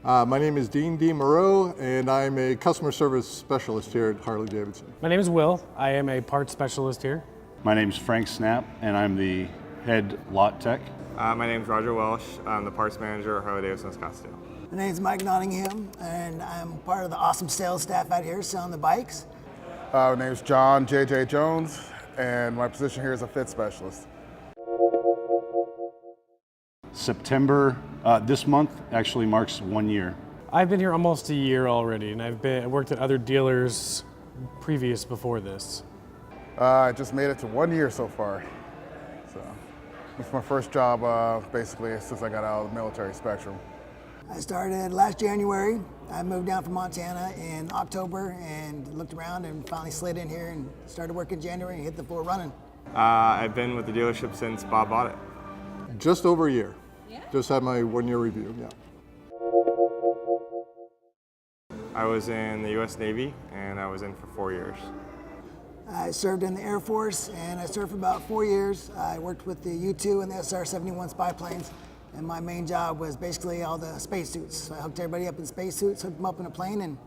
My name is Dean D. Moreau, and I'm a customer service specialist here at Harley-Davidson. My name is Will. I am a parts specialist here. My name's Frank Snap, and I'm the head lot tech. My name's Roger Welsh. I'm the parts manager at Harley-Davidson of Scottsdale. My name's Mike Nottingham, and I'm part of the awesome sales staff out here selling the bikes. My name's John J.J. Jones, and my position here is a fit specialist. September, this month actually marks 1 year. I've been here almost a year already, and I worked at other dealers previous before this. I just made it to 1 year so far. So it's my first job basically since I got out of the military spectrum. I started last January. I moved down from Montana in October and looked around and finally slid in here and started working in January and hit the floor running. I've been with the dealership since Bob bought it. Just over a year. Just had my 1 year review, yeah. I was in the U.S. Navy, and I was in for 4 years. I served in the Air Force, and I served for about 4 years. I worked with the U-2 and the SR-71 spy planes, and my main job was basically all the spacesuits. So I hooked everybody up in spacesuits, hooked them up in a plane, and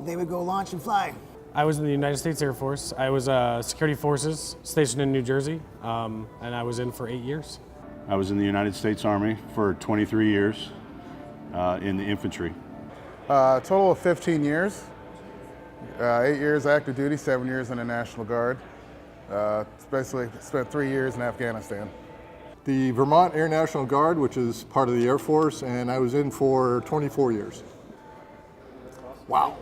they would go launch and fly. I was in the United States Air Force. I was security forces stationed in New Jersey, and I was in for 8 years. I was in the United States Army for 23 years in the infantry. Total of 15 years. 8 years active duty, 7 years in the National Guard. Basically spent 3 years in Afghanistan. The Vermont Air National Guard, which is part of the Air Force, and I was in for 24 years. Wow.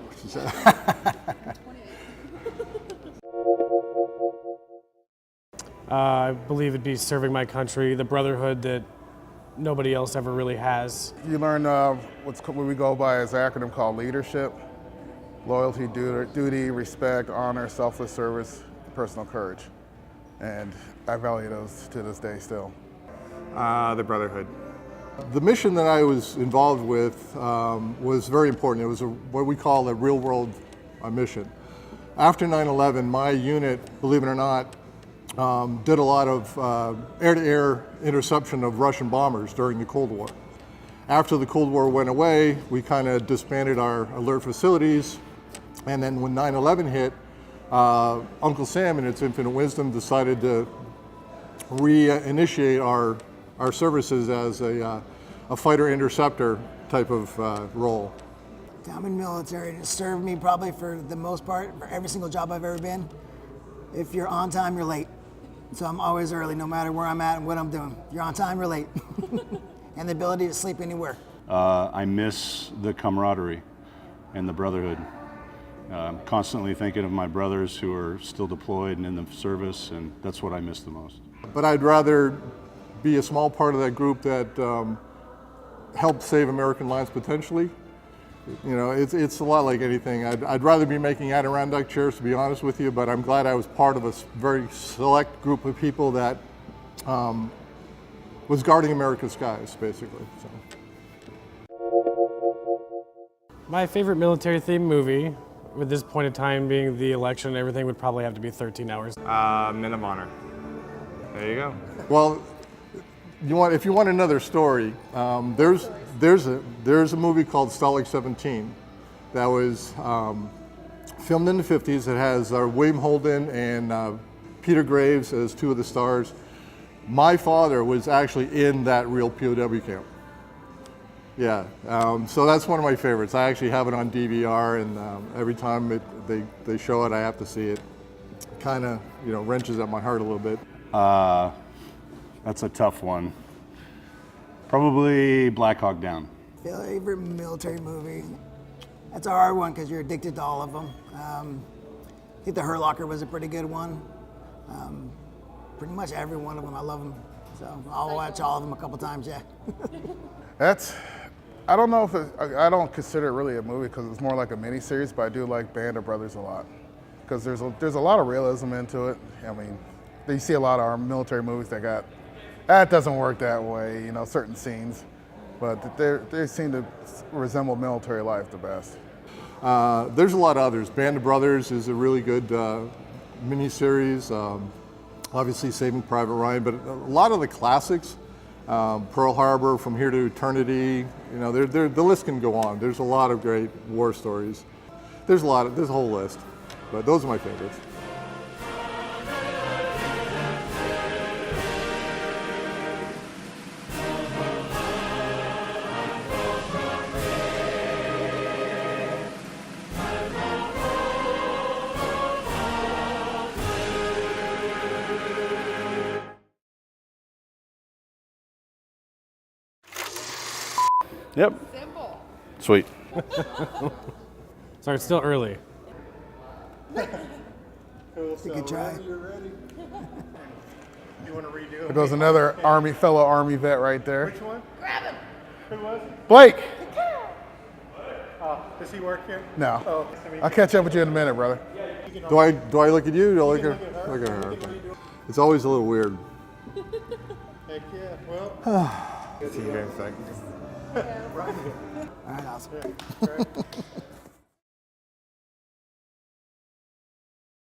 I believe it'd be serving my country, the brotherhood that nobody else ever really has. You learn what we go by as an acronym called leadership, loyalty, duty, respect, honor, selfless service, personal courage. And I value those to this day still. The brotherhood. The mission that I was involved with was very important. It was what we call a real-world mission. After 9/11, my unit, believe it or not, did a lot of air-to-air interception of Russian bombers during the Cold War. After the Cold War went away, we kind of disbanded our alert facilities, and then when 9/11 hit, Uncle Sam, in its infinite wisdom, decided to reinitiate our services as a fighter interceptor type of role. I'm in the military, and it served me probably for the most part, for every single job I've ever been. If you're on time, you're late. So I'm always early, no matter where I'm at and what I'm doing. If you're on time, you're late. And the ability to sleep anywhere. I miss the camaraderie and the brotherhood. I'm constantly thinking of my brothers who are still deployed and in the service, and that's what I miss the most. But I'd rather be a small part of that group that helped save American lives potentially. You know, it's a lot like anything. I'd rather be making Adirondack chairs, to be honest with you, but I'm glad I was part of a very select group of people that was guarding America's skies, basically. So. My favorite military themed movie, with this point in time being the election and everything, would probably have to be 13 Hours. Men of Honor. There you go. Well, if you want another story, there's a movie called Stalag 17 that was filmed in the 50s. It has William Holden and Peter Graves as two of the stars. My father was actually in that real POW camp. Yeah, so that's one of my favorites. I actually have it on DVR, and every time they show it, I have to see it. Kind of, wrenches at my heart a little bit. That's a tough one. Probably Black Hawk Down. Favorite military movie? That's a hard one because you're addicted to all of them. I think The Hurt Locker was a pretty good one. Pretty much every one of them, I love them. So I'll watch all of them a couple times, yeah. I don't know if I don't consider it really a movie because it's more like a mini-series, but I do like Band of Brothers a lot because there's a lot of realism into it. I mean, you see a lot of our military movies that doesn't work that way, certain scenes, but they seem to resemble military life the best. There's a lot of others. Band of Brothers is a really good miniseries. Obviously Saving Private Ryan, but a lot of the classics Pearl Harbor, From Here to Eternity. You know, the list can go on. There's a lot of great war stories. There's a whole list, but those are my favorites. Yep. Sweet. Sorry, it's still early. You can try. There goes another fellow Army vet right there. Which one? Grab him. Who was it? Blake. Does he work here? No. Oh, I'll catch up with you in a minute, brother. do I look at you? Do I look at her? Look at her. Okay. It's always a little weird. Heck yeah. Well, see you guys in a second. All right, awesome.